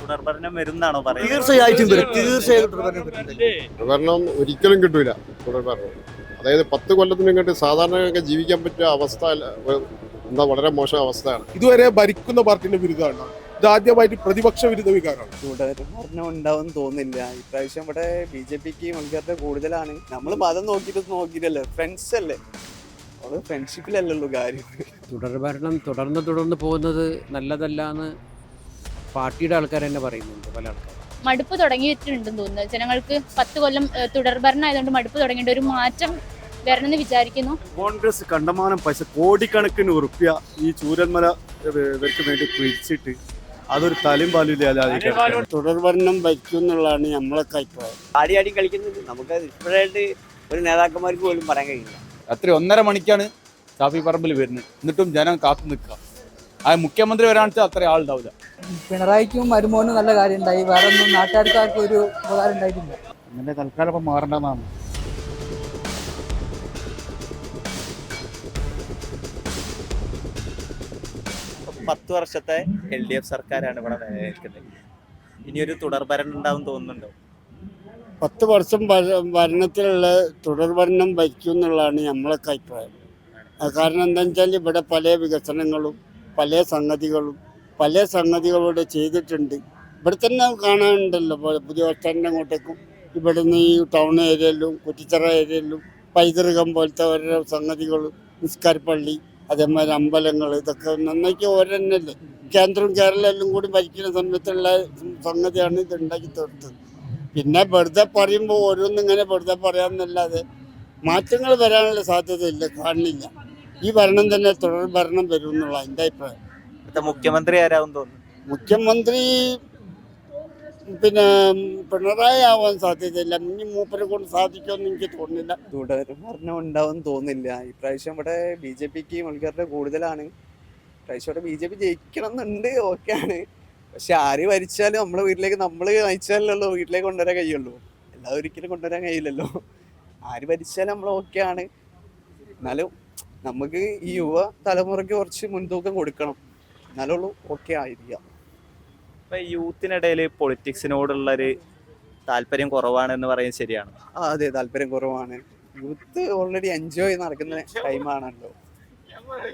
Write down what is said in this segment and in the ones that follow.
തുടർഭരണം വരുന്നാണോ പറയുന്നത്? തീർച്ചയായിട്ടും വരും, തീർച്ചയായും തുടർഭരണം ഒരിക്കലും കിട്ടൂല. തുടർഭരണം അതായത് 10 കൊല്ലത്തിനും ഇങ്ങോട്ട് സാധാരണയൊക്കെ ജീവിക്കാൻ പറ്റിയ അവസ്ഥ എന്താ വളരെ മോശം അവസ്ഥയാണ്. ഇതുവരെ ഭരിക്കുന്ന പാർട്ടിന്റെ വിരുദ്ധമാണ്, ഇതാദ്യമായിട്ട് പ്രതിപക്ഷ വിരുദ്ധ വികാരമാണ്. തുടർഭരണം ഉണ്ടാവും തോന്നില്ല. ഇപ്രാവശ്യം ഇവിടെ BJPക്ക് മുൻകരുതൽ കൂടുതലാണ്. നമ്മൾ മതം നോക്കിയിട്ടല്ലേ, ഫ്രണ്ട്സ് അല്ലേ, നമ്മള് ഫ്രണ്ട്ഷിപ്പിലല്ലല്ലോ കാര്യം. തുടർഭരണം തുടർന്ന് പോകുന്നത് നല്ലതല്ല എന്ന് പാർട്ടിയുടെ ആൾക്കാർ തന്നെ പറയുന്നുണ്ട്. പല ആൾക്കാരും മടുപ്പ് തുടങ്ങിയിട്ടുണ്ടെന്ന് തോന്നുന്നു ജനങ്ങൾക്ക്. 10 കൊല്ലം തുടർഭരണം ആയതുകൊണ്ട് മടുപ്പ് തുടങ്ങിയിട്ട് ഒരു മാറ്റം വരണമെന്ന് വിചാരിക്കുന്നു. കോൺഗ്രസ് കണ്ടമാനം പൈസ കോടിക്കണക്കിന് ഉറുപ്പ്യ ഈ ചൂരന്മല ഇവർക്ക് വേണ്ടി പിരിച്ചിട്ട് അതൊരു തലയും പാലില്ല. തുടർഭരണം വയ്ക്കും എന്നുള്ളതാണ് നമ്മളൊക്കെ അഭിപ്രായം. ആടി കളിക്കുന്നത് നമുക്ക് ഇപ്പോഴായിട്ട് ഒരു നേതാക്കന്മാർക്ക് പോലും പറയാൻ കഴിയില്ല. രാത്രി 1:30 മണിക്കാണ് ഷാഫി പറമ്പിൽ വരുന്നത്, എന്നിട്ടും ജനം കാത്തു നിൽക്കുക. ആ മുഖ്യമന്ത്രി വരാണെന്ന് അത്ര ആളുണ്ടാവില്ല. പിണറായിക്കും മരുമോനും നല്ല കാര്യം ഉണ്ടായി, വേറെ ഒന്നും നാട്ടുകാർക്കാർക്കും ഒരു ഉപകാരം ഉണ്ടായിട്ടില്ല. അങ്ങനെ തൽക്കാലം ഇപ്പം മാറേണ്ടതാണ്. പത്ത് വർഷത്തെ LDF സർക്കാരാണ് ഇവിടെ നിൽക്കുന്നത്. ഇനിയൊരു തുടർഭരണം ഉണ്ടാവും തോന്നുന്നുണ്ടോ? 10 വർഷം ഭരണത്തിലുള്ള തുടർഭരണം വയ്ക്കും എന്നുള്ളതാണ് നമ്മളൊക്കെ അഭിപ്രായം. കാരണം എന്താണെന്ന് വെച്ചാൽ ഇവിടെ പല വികസനങ്ങളും പല സംഗതികളോട് ചെയ്തിട്ടുണ്ട്. ഇവിടെ തന്നെ കാണാനുണ്ടല്ലോ, പുതിയ ബസ് സ്റ്റാൻഡിൻ്റെ അങ്ങോട്ടേക്കും ഇവിടുന്ന് ഈ ടൗൺ ഏരിയയിലും കുറ്റിച്ചിറ ഏരിയയിലും പൈതൃകം പോലത്തെ ഓരോ സംഗതികളും, നിസ്കാരപ്പള്ളി, അതേമാതിരി അമ്പലങ്ങൾ, ഇതൊക്കെ നന്നാക്കി ഓരോന്നല്ലേ കേന്ദ്രവും കേരളമെല്ലാം കൂടി ഭരിക്കുന്ന സമയത്തുള്ള സംഗതിയാണ് ഇത് ഉണ്ടാക്കി തീർത്തത്. പിന്നെ വെറുതെ പറയുമ്പോൾ ഓരോന്നിങ്ങനെ വെറുതെ പറയാമെന്നല്ലാതെ മാറ്റങ്ങൾ വരാനുള്ള സാധ്യതയില്ല, കാണുന്നില്ല. ഈ ഭരണം തന്നെ തുടർ ഭരണം വരും എന്നുള്ള എൻ്റെ അഭിപ്രായം. മുഖ്യമന്ത്രി ആരാവും തോന്നുന്നു? മുഖ്യമന്ത്രി പിന്നെ പിണറായി ആവാൻ സാധ്യതയില്ല. ഇനി മൂപ്പരെ കൊണ്ട് സാധിക്കുമെന്ന് എനിക്ക് തോന്നുന്നില്ല. തുടർഭരണം ഉണ്ടാവും തോന്നില്ല. ഇപ്രാവശ്യം ഇവിടെ BJPക്ക് മുൻകരുതൽ കൂടുതലാണ്. ഇപ്രാവശ്യം ഇവിടെ BJP ജയിക്കണം എന്നുണ്ട്, ഓക്കെയാണ്. പക്ഷെ ആര് ഭരിച്ചാലും നമ്മളെ വീട്ടിലേക്ക് നമ്മൾ നയിച്ചാലല്ലോ വീട്ടിലേക്ക് കൊണ്ടുവരാൻ കഴിയുള്ളൂ, അല്ലാതെ ഒരിക്കലും കൊണ്ടുവരാൻ കഴിയില്ലല്ലോ. ആര് ഭരിച്ചാലും നമ്മൾ ഓക്കെയാണ്. എന്നാലും നമുക്ക് ഈ യുവ തലമുറയ്ക്ക് കുറച്ച് മുൻതൂക്കം കൊടുക്കണം, എന്നാലുള്ളൂ ഓക്കെ ആയിരിക്കാം. ഇപ്പൊ യൂത്തിനിടയിൽ പൊളിറ്റിക്സിനോടുള്ളൊരു താല്പര്യം കുറവാണെന്ന് പറയുന്നത് ശരിയാണ്? അതെ, താല്പര്യം കുറവാണ്. യൂത്ത് ഓൾറെഡി എൻജോയ് നടക്കുന്ന ടൈമാണല്ലോ.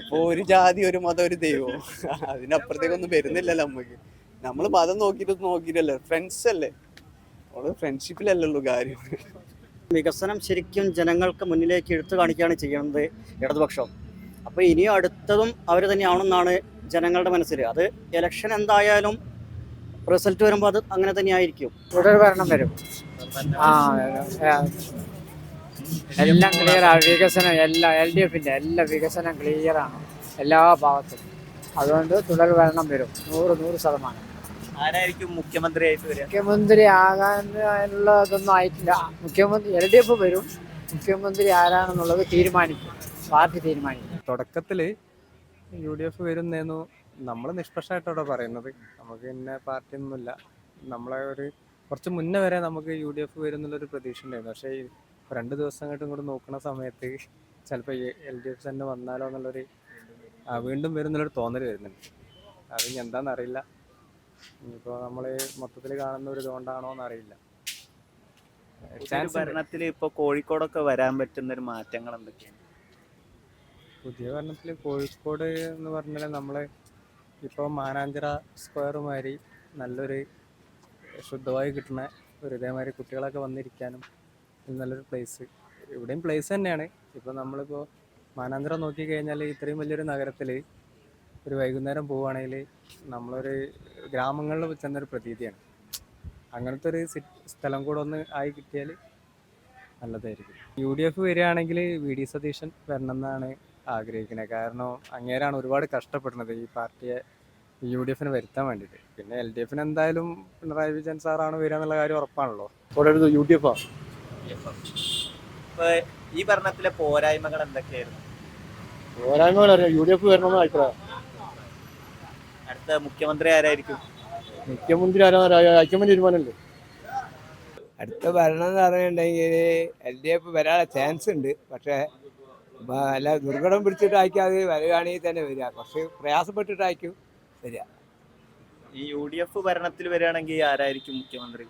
ഇപ്പോൾ ഒരു ജാതി, ഒരു മതം, ഒരു ദൈവം, അതിനപ്പുറത്തേക്കൊന്നും വരുന്നില്ലല്ലോ. നമ്മൾ മതം നോക്കിയിട്ടല്ലേ, ഫ്രണ്ട്സ് അല്ലേ, നമ്മള് ഫ്രണ്ട്ഷിപ്പിലല്ലല്ലോ കാര്യം. വികസനം ശരിക്കും ജനങ്ങൾക്ക് മുന്നിലേക്ക് എടുത്തു കാണിക്കുകയാണ് ചെയ്യുന്നത് ഇടതുപക്ഷം. അപ്പോൾ ഇനിയും അടുത്തതും അവർ തന്നെയാണെന്നാണ് ജനങ്ങളുടെ മനസ്സിൽ. അത് ഇലക്ഷൻ എന്തായാലും റിസൾട്ട് വരുമ്പോൾ അത് അങ്ങനെ തന്നെയായിരിക്കും. തുടർഭരണം വരും. എല്ലാം ക്ലിയറാണ്. വികസനം എല്ലാം LDFന്റെ എല്ലാ വികസനം ക്ലിയറാണ് എല്ലാ ഭാഗത്തും. അതുകൊണ്ട് തുടർഭരണം വരും 100%. ആരായിരിക്കും മുഖ്യമന്ത്രി ആയിട്ട് വരിക? മുഖ്യമന്ത്രി ആകാനുള്ളതൊന്നും ആയിട്ടില്ല. LDF വരും. മുഖ്യമന്ത്രി ആരാണെന്നുള്ളത് തീരുമാനിക്കും, പാർട്ടി തീരുമാനിക്കും. തുടക്കത്തിൽ UDF വരുന്നേന്നു നമ്മൾ നിഷ്പക്ഷമായിട്ടോടെ പറയുന്നത്. നമുക്ക് ഇന്ന പാർട്ടി ഒന്നുമില്ല. നമ്മളെ കുറച്ച് മുന്നേ വരെ നമുക്ക് UDF വരും എന്നുള്ളൊരു പ്രതീക്ഷ ഉണ്ടായിരുന്നു. പക്ഷേ 2 ദിവസം ഇങ്ങോട്ട് നോക്കുന്ന സമയത്ത് ചിലപ്പോൾ LDF തന്നെ വന്നാലോ എന്നുള്ളൊരു വീണ്ടും വരും എന്നുള്ളൊരു തോന്നൽ വരുന്നുണ്ട്. അത് എന്താണെന്നറിയില്ല. ഇപ്പോൾ നമ്മൾ മൊത്തത്തിൽ കാണുന്ന ഒരു ഇതുകൊണ്ടാണോ എന്നറിയില്ല. ഭരണത്തിൽ ഇപ്പോൾ കോഴിക്കോടൊക്കെ വരാൻ പറ്റുന്ന ഒരു മാറ്റങ്ങൾ എന്തൊക്കെയാണ്? പുതിയ ഭരണത്തിൽ കോഴിക്കോട് എന്ന് പറഞ്ഞാൽ നമ്മൾ ഇപ്പോൾ മാനാഞ്ചിറ സ്ക്വയർ മാതിരി നല്ലൊരു ശുദ്ധമായി കിട്ടുന്ന ഒരു ഇതേമാതിരി കുട്ടികളൊക്കെ വന്നിരിക്കാനും നല്ലൊരു പ്ലേസ്, ഇവിടെയും പ്ലേസ് തന്നെയാണ്. ഇപ്പോൾ നമ്മളിപ്പോൾ മാനാഞ്ചിറ നോക്കിക്കഴിഞ്ഞാൽ ഇത്രയും വലിയൊരു നഗരത്തിൽ ഒരു വൈകുന്നേരം പോവുകയാണെങ്കിൽ നമ്മളൊരു ഗ്രാമങ്ങളിൽ ചെന്നൊരു പ്രതീതിയാണ്. അങ്ങനത്തെ ഒരു സ്ഥലം കൂടെ ഒന്ന് ആയി കിട്ടിയാൽ നല്ലതായിരിക്കും. UDF വരികയാണെങ്കിൽ VD സതീശൻ വരണം എന്നാണ് ആഗ്രഹിക്കുന്നത്. കാരണം അങ്ങേരാണ് ഒരുപാട് കഷ്ടപ്പെടുന്നത് ഈ പാർട്ടിയെ UDFന് വരുത്താൻ വേണ്ടിയിട്ട്. പിന്നെ LDFന് എന്തായാലും പിണറായി വിജയൻ സാറാണ് വരിക എന്നുള്ള കാര്യം ഉറപ്പാണല്ലോ. UDF ഈ ഭരണത്തിലെ പോരായ്മകൾ എന്തൊക്കെയായിരുന്നു? പോരായ്മകൾ UDF വരണമെന്ന് അഭിപ്രായം. അടുത്ത മുഖ്യമന്ത്രി ആരായിരിക്കും? മുഖ്യമന്ത്രി ഹൈക്കമാൻഡ് തീരുമാനമല്ലേ. അടുത്ത ഭരണം എന്ന് പറഞ്ഞിട്ടുണ്ടെങ്കിൽ LDF വരാനുള്ള ചാൻസ് ഉണ്ട്. പക്ഷേ അല്ല ദുർഘടം പിടിച്ചിട്ടായിരിക്കും അത് വരികയാണെങ്കിൽ തന്നെ വരിക. കുറച്ച് പ്രയാസപ്പെട്ടിട്ടായിരിക്കും വരിക. ഈ UDF ഭരണത്തിൽ വരികയാണെങ്കിൽ ആരായിരിക്കും മുഖ്യമന്ത്രി?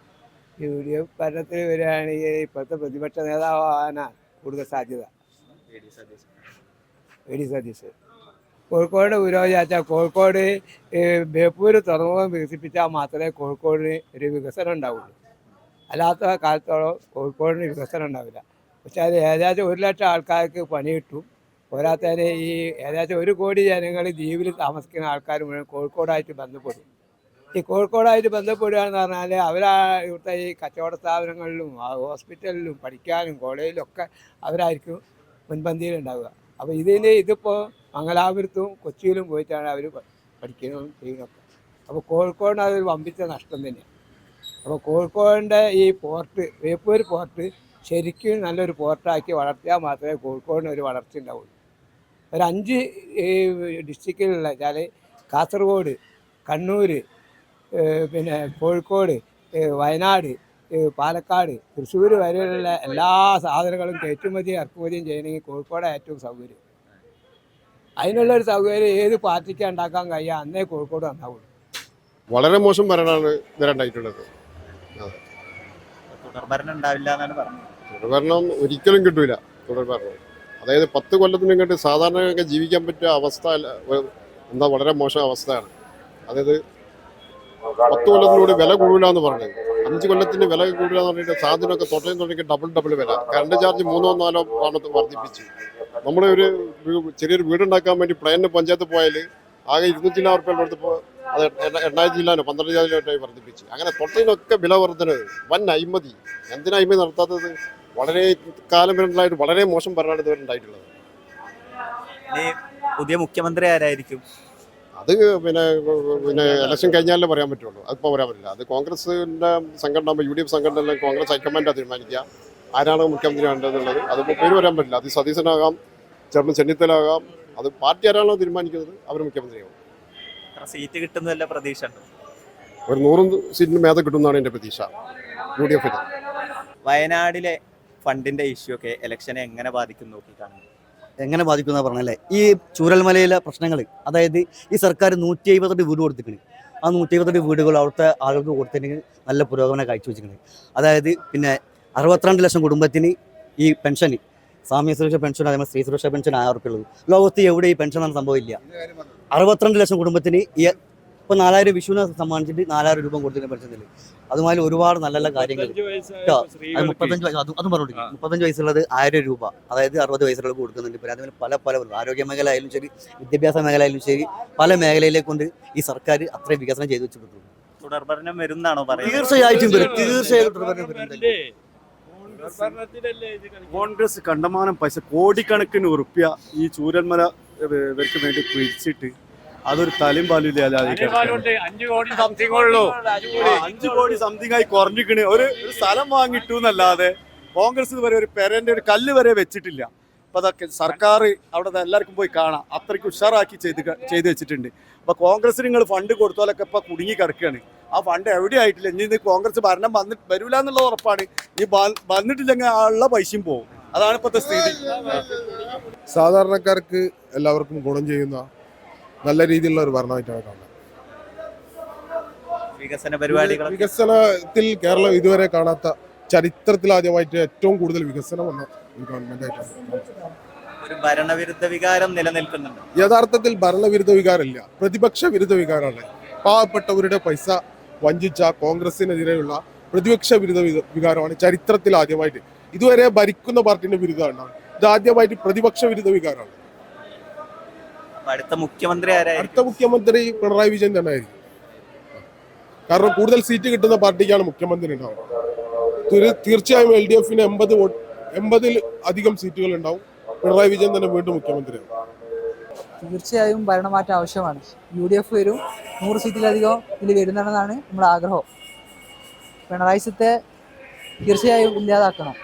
UDF ഭരണത്തിൽ വരികയാണെങ്കിൽ ഇപ്പോഴത്തെ പ്രതിപക്ഷ നേതാവാനാണ് കൂടുതൽ സാധ്യത. VD സതീശൻ. VD സതീശൻ. കോഴിക്കോട് പുരോഗതിച്ചാൽ കോഴിക്കോട് ബേപ്പൂർ തുറമുഖം വികസിപ്പിച്ചാൽ മാത്രമേ കോഴിക്കോടിന് ഒരു വികസനം ഉണ്ടാവുള്ളൂ. അല്ലാത്ത കാലത്തോളം കോഴിക്കോടിന് വികസനം ഉണ്ടാവില്ല. പക്ഷേ അത് ഏകദേശം 1 ലക്ഷം ആൾക്കാർക്ക് പണി കിട്ടും. പോരാത്തതിന് ഈ ഏകദേശം 1 കോടി ജനങ്ങൾ ദ്വീപിൽ താമസിക്കുന്ന ആൾക്കാർ മുഴുവൻ കോഴിക്കോടായിട്ട് ബന്ധപ്പെടും. ഈ കോഴിക്കോടായിട്ട് ബന്ധപ്പെടുകയെന്ന് പറഞ്ഞാൽ ഇവിടുത്തെ ഈ കച്ചവട സ്ഥാപനങ്ങളിലും ഹോസ്പിറ്റലിലും പഠിക്കാനും കോളേജിലും ഒക്കെ അവരായിരിക്കും മുൻപന്തിയിലുണ്ടാവുക. അപ്പോൾ ഇതിപ്പോൾ മംഗലാപുരത്തും കൊച്ചിയിലും പോയിട്ടാണ് അവർ പഠിക്കുന്നതും ചെയ്യുന്നതൊക്കെ. അപ്പോൾ കോഴിക്കോടിന് അതൊരു വമ്പിച്ച നഷ്ടം തന്നെയാണ്. അപ്പോൾ കോഴിക്കോടിൻ്റെ ഈ പോർട്ട്, ബേപ്പൂർ പോർട്ട് ശരിക്കും നല്ലൊരു പോർട്ടാക്കി വളർത്തിയാൽ മാത്രമേ കോഴിക്കോടിന് ഒരു വളർച്ച ഉണ്ടാവുള്ളൂ. ഒരു 5 ഡിസ്ട്രിക്റ്റിലുള്ള വെച്ചാൽ കാസർഗോഡ്, കണ്ണൂർ, പിന്നെ കോഴിക്കോട്, വയനാട്, പാലക്കാട്, തൃശ്ശൂർ വരെയുള്ള എല്ലാ സാധനങ്ങളും കയറ്റുമതിയും ഇറക്കുമതിയും ചെയ്യണമെങ്കിൽ കോഴിക്കോടാണ് ഏറ്റവും സൗകര്യം. അതിനുള്ളൊരു സൗകര്യം ഏത് പാർട്ടിക്ക് ഉണ്ടാക്കാൻ കഴിയുക അന്നേ കോഴിക്കോട് നന്നാവുള്ളൂ. വളരെ മോശം ഭരണമാണ് ഇതുവരെ ഉണ്ടായിട്ടുള്ളത്. തുടർഭരണം ഉണ്ടാവില്ല എന്നാണ് പറഞ്ഞത്. തുടർഭരണം ഒരിക്കലും കിട്ടൂല. തുടർഭരണം അതായത് 10 കൊല്ലത്തിന് ഇങ്ങോട്ട് സാധാരണയൊക്കെ ജീവിക്കാൻ പറ്റിയ അവസ്ഥ വളരെ മോശം അവസ്ഥയാണ്. അതായത് 10 കൊല്ലത്തിലൂടെ വില കൂടില്ല എന്ന് പറഞ്ഞത് 5 കൊല്ലത്തിന് വില കൂടില്ല എന്ന് പറഞ്ഞിട്ട് സാധനമൊക്കെ തുടങ്ങി ഡബിൾ വില. കറണ്ട് ചാർജ് 3-4 ആണ് വർദ്ധിപ്പിച്ചു. നമ്മൾ ചെറിയൊരു വീടുണ്ടാക്കാൻ വേണ്ടി പ്ലാനിന് പഞ്ചായത്ത് പോയാൽ ആകെ 200 റുപ്യ എടുത്തപ്പോൾ അത് 8,000 ജില്ലാനോ 12,000 ജില്ലാനായി വർദ്ധിപ്പിച്ചു. അങ്ങനെ തൊട്ടതിനൊക്കെ വില വർധനവ് വൻ അഴിമതി. എന്തിനാ അഴിമതി നടത്താത്തത്? വളരെ കാലം വരെയായിട്ട് വളരെ മോശം ഭരണമാണ് ഇതുവരെ ഉണ്ടായിട്ടുള്ളത്. ഇനി പുതിയ മുഖ്യമന്ത്രി ആരായിരിക്കും? അത് പിന്നെ ഇലക്ഷൻ കഴിഞ്ഞാലേ പറയാൻ പറ്റുള്ളൂ. അതിപ്പോൾ പറയാൻ പറ്റില്ല. അത് കോൺഗ്രസിൻ്റെ സംഘടന, UDF സംഘടന, കോൺഗ്രസ് ഹൈക്കമാൻഡാണ് തീരുമാനിക്കുക ആരാണ് മുഖ്യമന്ത്രി വേണ്ടതെന്നുള്ളത്. അതിപ്പോൾ പേര് പറയാൻ പറ്റില്ല. അത് സതീശനാകാം, ചിലപ്പോൾ ചെന്നിത്തലാകാം. അത് പാർട്ടി ആരാണോ തീരുമാനിക്കുന്നത് അവർ മുഖ്യമന്ത്രിയാവും. സീറ്റ് കിട്ടുന്നതല്ല പ്രതീക്ഷ ഉണ്ടോ? ഒരു 100 സീറ്റിന് മേലെ കിട്ടുമെന്നാണ് എൻ്റെ പ്രതീക്ഷ UDF. വയനാടിലെ ഫണ്ടിന്റെ ഇഷ്യൂ ഒക്കെ ഇലക്ഷനെ എങ്ങനെ ബാധിക്കും നോക്കി കാണുന്നു? എങ്ങനെ ബാധിക്കുന്ന പറഞ്ഞല്ലേ, ഈ ചൂരൽമലയിലെ പ്രശ്നങ്ങൾ, അതായത് ഈ സർക്കാർ 158 വീട് കൊടുത്തിട്ടുണ്ട്. ആ 158 വീടുകൾ അവിടുത്തെ ആളുകൾക്ക് കൊടുത്തതിന് നല്ല പുരോഗമനം കാഴ്ചവെച്ചിട്ടുണ്ട്. അതായത് പിന്നെ 62 ലക്ഷം കുടുംബത്തിന് ഈ പെൻഷൻ, സാമൂഹ്യ സുരക്ഷ പെൻഷൻ, അതേപോലെ സ്ത്രീ സുരക്ഷാ പെൻഷൻ 1000 റുപ്യ ഉള്ളത്. ലോകത്ത് എവിടെ ഈ പെൻഷൻ എന്ന സംഭവമില്ല. 62 ലക്ഷം കുടുംബത്തിന് ഈ ഇപ്പോൾ 4000 വിഷുവിനെ സമ്മാനിച്ചിട്ട് 4000 രൂപ കൊടുത്തിട്ട് പെൻഷനിൽ. അതുമാതിരി ഒരുപാട് നല്ല നല്ല കാര്യങ്ങൾ. 35 വയസ്സ് അതും പറഞ്ഞു. 35 വയസ്സുള്ളത് 1000 രൂപ, അതായത് 60 വയസ്സുള്ളത് കൊടുക്കുന്നുണ്ട്. പിന്നെ അതുപോലെ പല ആരോഗ്യ മേഖല ആയാലും ശരി, വിദ്യാഭ്യാസ മേഖല ആയാലും ശരി, പല മേഖലയിലെ കൊണ്ട് ഈ സർക്കാർ അത്രയും വികസനം ചെയ്തു വെച്ചിട്ടുണ്ട്. തുടർഭരണം വരുന്നാണോ പറയുന്നത്? തീർച്ചയായിട്ടും തുടർഭരണം വരുന്നുണ്ട്. കോൺഗ്രസ് കണ്ടമാനം പൈസ, കോടിക്കണക്കിന് ഉറുപ്പ്യ ഈ ചൂരന്മല ഇവർക്ക് വേണ്ടി പിരിച്ചിട്ട് അതൊരു തലയും പാലില്ല. 5 കോടി സംതിങ് ആയി കുറഞ്ഞിക്കണ്. ഒരു സ്ഥലം വാങ്ങിട്ടു എന്നല്ലാതെ കോൺഗ്രസ് ഇതുവരെ ഒരു പെരന്റെ ഒരു കല്ല് വരെ വെച്ചിട്ടില്ല. അപ്പൊ അതൊക്കെ സർക്കാർ അവിടെ എല്ലാവർക്കും പോയി കാണാം. അത്രയ്ക്ക് ഉഷാറാക്കി ചെയ്ത് വെച്ചിട്ടുണ്ട്. അപ്പൊ കോൺഗ്രസിന് നിങ്ങൾ ഫണ്ട് കൊടുത്താലൊക്കെ ഇപ്പൊ കുടുങ്ങി കിടക്കുകയാണ്. ആ ഫണ്ട് എവിടെ ആയിട്ടില്ല. ഇനി കോൺഗ്രസ് ഭരണം വരില്ല എന്നുള്ള ഉറപ്പാണ്. ഈ വന്നിട്ടില്ലെങ്കിൽ ഉള്ള പൈസയും പോകും. അതാണ് ഇപ്പോഴത്തെ സ്ഥിതി. സാധാരണക്കാർക്ക് എല്ലാവർക്കും ഗുണം ചെയ്യുന്ന നല്ല രീതിയിലുള്ള ഒരു ഭരണമായിട്ടാണ് കാണുന്നത്. വികസന പരിപാടികൾ, വികസനത്തിൽ കേരളം ഇതുവരെ കാണാത്ത, ചരിത്രത്തിൽ ആദ്യമായിട്ട് ഏറ്റവും കൂടുതൽ വികസനം വന്ന ഒരു ഗവൺമെന്റായിട്ടാണ്. ഒരു ഭരണവിരുദ്ധ വികാരം നിലനിൽക്കുന്നുണ്ട്. യഥാർത്ഥത്തിൽ ഭരണവിരുദ്ധ വികാരമില്ല, പ്രതിപക്ഷ വിരുദ്ധ വികാരമാണ്. പാവപ്പെട്ടവരുടെ പൈസ വഞ്ചിച്ച കോൺഗ്രസിനെതിരെയുള്ള പ്രതിപക്ഷ വിരുദ്ധ വികാരമാണ് ചരിത്രത്തിൽ ആദ്യമായിട്ട്. ഇതുവരെ ഭരിക്കുന്ന പാർട്ടിന്റെ വിരുദ്ധമാണ്. ഇത് ആദ്യമായിട്ട് പ്രതിപക്ഷ വിരുദ്ധ വികാരമാണ്. അടുത്ത മുഖ്യമന്ത്രി ആരായിരിക്കും? അടുത്ത മുഖ്യമന്ത്രി പിണറായി വിജയൻ തന്നെ ആയിരിക്കും. കാരണം കൂടുതൽ സീറ്റ് കിട്ടുന്ന പാർട്ടിക്കാണ് മുഖ്യമന്ത്രി ഉണ്ടാവുക. തീർച്ചയായും LDFന് 80 അധികം സീറ്റുകൾ ഉണ്ടാവും. പിണറായി വിജയൻ തന്നെ വീണ്ടും മുഖ്യമന്ത്രിയാവും. തീർച്ചയായും ഭരണമാറ്റം ആവശ്യമാണ്. UDF വരും, 100 സീറ്റിലധികം ഇതിൽ വരുന്നതെന്നാണ് നമ്മുടെ ആഗ്രഹം. പിണറായിസത്തെ തീർച്ചയായും ഇല്ലാതാക്കണം.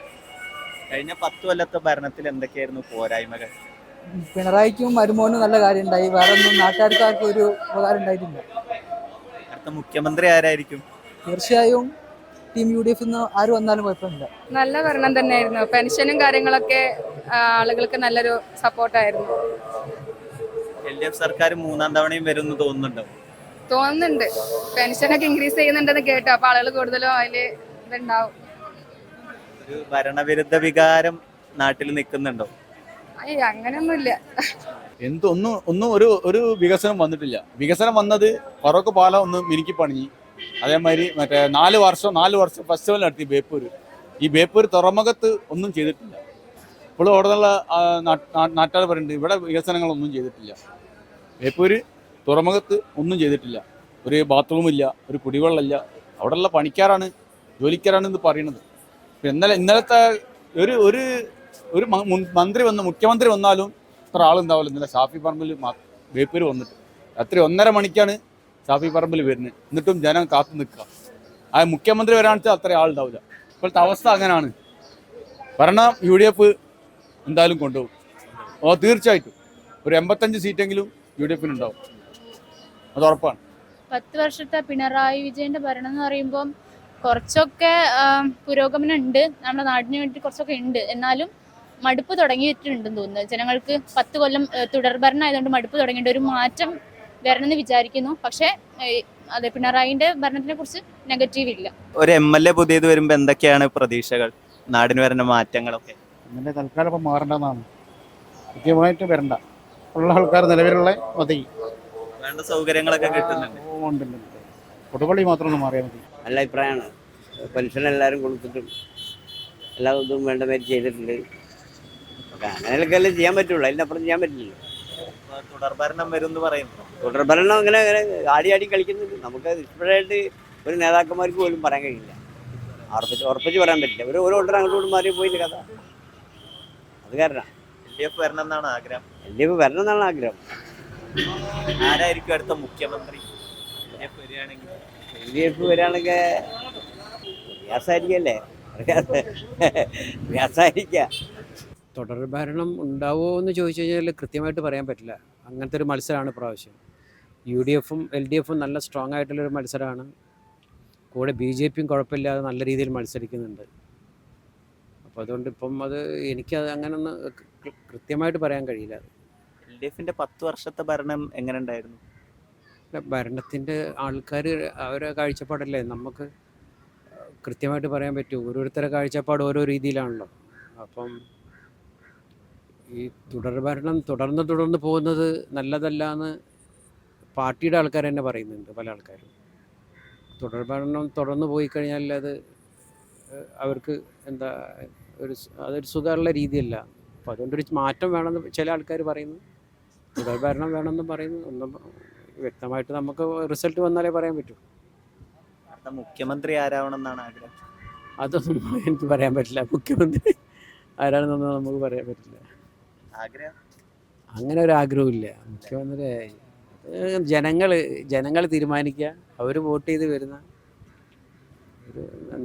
കഴിഞ്ഞ 10 കൊല്ലത്തെ ഭരണത്തിൽ എന്തൊക്കെയായിരുന്നു പോരായ്മകൾ? പിണറായിക്കും മരുമോനും നല്ല കാര്യം ഉണ്ടായി, വേറെ ഒന്നും നാട്ടുകാർക്കാർക്കും ഒരു ഉപകാരം ഉണ്ടായിട്ടില്ല. അടുത്ത മുഖ്യമന്ത്രി ആരായിരിക്കും? തീർച്ചയായും ടീം UDF ആര് വന്നാലും കുഴപ്പമില്ല. നല്ല ഭരണം തന്നെയായിരുന്നു. പെൻഷനും കാര്യങ്ങളൊക്കെ ആളുകൾക്ക് നല്ലൊരു സപ്പോർട്ടായിരുന്നു. LDF സർക്കാർ 3ാം തവണയും വരുമെന്ന് തോന്നുന്നുണ്ടോ? തോന്നുന്നുണ്ട്. പെൻഷനൊക്കെ ഇൻക്രീസ് ചെയ്യുന്നുണ്ടെന്ന് കേട്ടു. അപ്പൊ ആളുകൾ കൂടുതലും അതില് ഇതുണ്ടാവും. ഒരു ഭരണവിരുദ്ധ വികാരം നാട്ടിൽ നിൽക്കുന്നുണ്ടോ? അങ്ങനെയൊന്നുമില്ല. ഒന്നും ഒരു വികസനം വന്നിട്ടില്ല. വികസനം വന്നത് ഫറോക്ക് പാലം ഒന്ന് മിനുക്കി പണിഞ്ഞ്, അതേമാതിരി മറ്റേ 4 വർഷം ഫെസ്റ്റിവൽ നടത്തി ബേപ്പൂര്. ഈ ബേപ്പൂർ തുറമുഖത്ത് ഒന്നും ചെയ്തിട്ടില്ല. ഇപ്പോഴും അവിടെ നിന്നുള്ള നാട്ടുകാർ പറയുന്നുണ്ട് ഇവിടെ വികസനങ്ങളൊന്നും ചെയ്തിട്ടില്ല. ബേപ്പൂര് തുറമുഖത്ത് ഒന്നും ചെയ്തിട്ടില്ല. ഒരു ബാത്റൂമില്ല, ഒരു കുടിവെള്ളമില്ല. അവിടെയുള്ള പണിക്കാരാണ്, ജോലിക്കാരാണ് ഇത് പറയുന്നത്. ഇന്നലത്തെ ഒരു മന്ത്രി മുഖ്യമന്ത്രി വന്നാലും ഇത്ര ആളുണ്ടാവില്ല. ഇന്നലെ ഷാഫി പറമ്പിൽ ബേപ്പൂര് വന്നിട്ട് രാത്രി 1:30 മണിക്കാണ് ഷാഫി പറമ്പിൽ വരുന്നത്. എന്നിട്ടും ജനം കാത്തു നിൽക്കുക. ആ മുഖ്യമന്ത്രി വരാണെന്ന് വെച്ചാൽ അത്ര ആളുണ്ടാവില്ല. ഇപ്പോഴത്തെ അവസ്ഥ അങ്ങനെയാണ്. ഭരണം UDF എന്തായാലും കൊണ്ടുപോകും. തീർച്ചയായിട്ടും ഒരു 85 സീറ്റെങ്കിലും UDF ഉണ്ടാവും, അത് ഉറപ്പാണ്. 10 വർഷത്തെ പിണറായി വിജയന്റെ ഭരണം എന്ന് പറയുമ്പോൾ കുറച്ചൊക്കെ പുരോഗമനം ഉണ്ട്, നമ്മുടെ നാടിന് വേണ്ടി കുറച്ചൊക്കെ ഉണ്ട്. എന്നാലും മടുപ്പ് തുടങ്ങിയിട്ടുണ്ടെന്ന് തോന്നുന്നു ജനങ്ങൾക്ക്. 10 കൊല്ലം തുടർഭരണം ആയതുകൊണ്ട് മടുപ്പ് തുടങ്ങിയിട്ട് ഒരു മാറ്റം വരണമെന്ന് വിചാരിക്കുന്നു. പക്ഷേ അതെ, പിണറായിന്റെ ഭരണത്തിനെ കുറിച്ച് നെഗറ്റീവ് ഇല്ല. ഒരു MLA പുതിയത് വരുമ്പോൾ എന്തൊക്കെയാണ് പ്രതീക്ഷകൾ, നാടിന് വരുന്ന മാറ്റങ്ങളൊക്കെ? അങ്ങനെ തൽക്കാലം ഇപ്പം മാറേണ്ടതാണ്. കൃത്യമായിട്ട് വരണ്ട, ഉള്ള ആൾക്കാർ നിലവിലുള്ള മതി. വേണ്ട സൗകര്യങ്ങളൊക്കെ കിട്ടുന്നുണ്ട്. കൊടുപള്ളി മാത്രം ഒന്ന് മാറിയാൽ മതി. നല്ല അഭിപ്രായമാണ്. പെൻഷൻ എല്ലാവരും കൊടുത്തിട്ടും എല്ലാ ഇതും വേണ്ട മാതിരി ചെയ്തിട്ടുണ്ട്. അങ്ങനെയൊക്കെ അല്ലേ ചെയ്യാൻ പറ്റുള്ളൂ, അതിനപ്പുറം ചെയ്യാൻ പറ്റില്ല. തുടർഭരണം വരും എന്ന് പറയുന്നു. തുടർഭരണം അങ്ങനെ ആടി കളിക്കുന്നുണ്ട്. നമുക്ക് ഇപ്പോഴായിട്ട് ഒരു നേതാക്കന്മാർക്ക് പോലും പറയാൻ കഴിയില്ല, ഉറപ്പിച്ച് പറയാൻ പറ്റില്ല. ഒരു ഓർഡർ അങ്ങോട്ടും മാറി പോയില്ല കഥ. അത് കാരണം LDF വരണം എന്നാണ് ആഗ്രഹം. LDF വരണം എന്നാണ് ആഗ്രഹം. ആരായിരിക്കും അടുത്ത മുഖ്യമന്ത്രി LDF വരികയാണെങ്കിൽ പ്രയാസമായിരിക്കല്ലേ, പ്രയാസമായിരിക്കാം. തുടർഭരണം ഉണ്ടാവുമോ എന്ന് ചോദിച്ചു കഴിഞ്ഞാൽ കൃത്യമായിട്ട് പറയാൻ പറ്റില്ല. അങ്ങനത്തെ ഒരു മത്സരമാണ് പ്രാവശ്യം. UDFും LDFും നല്ല സ്ട്രോങ് ആയിട്ടുള്ളൊരു മത്സരമാണ്. കൂടെ BJPയും കുഴപ്പമില്ലാതെ നല്ല രീതിയിൽ മത്സരിക്കുന്നുണ്ട്. അപ്പോൾ അതുകൊണ്ട് ഇപ്പം എനിക്കത് അങ്ങനൊന്ന് കൃത്യമായിട്ട് പറയാൻ കഴിയില്ല. LDFന്റെ 10 വർഷത്തെ ഭരണം എങ്ങനെ ഉണ്ടായിരുന്നു? ഭരണത്തിൻ്റെ ആൾക്കാർ അവരെ കാഴ്ചപ്പാടല്ലേ നമുക്ക് കൃത്യമായിട്ട് പറയാൻ പറ്റൂ. ഓരോരുത്തരുടെ കാഴ്ചപ്പാട് ഓരോ രീതിയിലാണല്ലോ. അപ്പം ഈ തുടർഭരണം തുടർന്ന് പോകുന്നത് നല്ലതല്ല എന്ന് പാർട്ടിയുടെ ആൾക്കാർ തന്നെ പറയുന്നുണ്ട്, പല ആൾക്കാരും. തുടർഭരണം തുടർന്ന് പോയി കഴിഞ്ഞാൽ അത് അവർക്ക് അതൊരു സുഖമുള്ള രീതിയല്ല. അപ്പോൾ അതുകൊണ്ടൊരു മാറ്റം വേണമെന്ന് ചില ആൾക്കാർ പറയുന്നു, തുടർഭരണം വേണമെന്ന് പറയുന്നു. ഒന്നും വ്യക്തമായിട്ട് നമുക്ക് റിസൾട്ട് വന്നാലേ പറയാൻ പറ്റൂ. മുഖ്യമന്ത്രി ആരാവണം എന്നാണ് ആഗ്രഹം? അതൊന്നും എനിക്ക് പറയാൻ പറ്റില്ല. മുഖ്യമന്ത്രി ആരാണെന്നൊന്നും നമുക്ക് പറയാൻ പറ്റില്ല. അങ്ങനെ ഒരു ആഗ്രഹമില്ല. മുഖ്യമന്ത്രി ജനങ്ങൾ തീരുമാനിക്കുക, അവർ വോട്ട് ചെയ്ത് വരുന്ന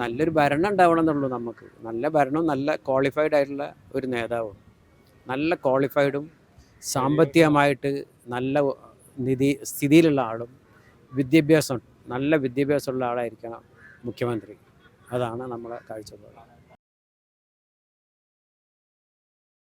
നല്ലൊരു ഭരണം ഉണ്ടാവണം എന്നുള്ളൂ. നമുക്ക് നല്ല ഭരണവും നല്ല ക്വാളിഫൈഡ് ആയിട്ടുള്ള ഒരു നേതാവും, നല്ല ക്വാളിഫൈഡും സാമ്പത്തികമായിട്ട് നല്ല സ്ഥിതിയിലുള്ള ആളും നല്ല വിദ്യാഭ്യാസമുള്ള ആളായിരിക്കണം മുഖ്യമന്ത്രി. അതാണ് നമ്മളെ കാഴ്ചപ്പാട്.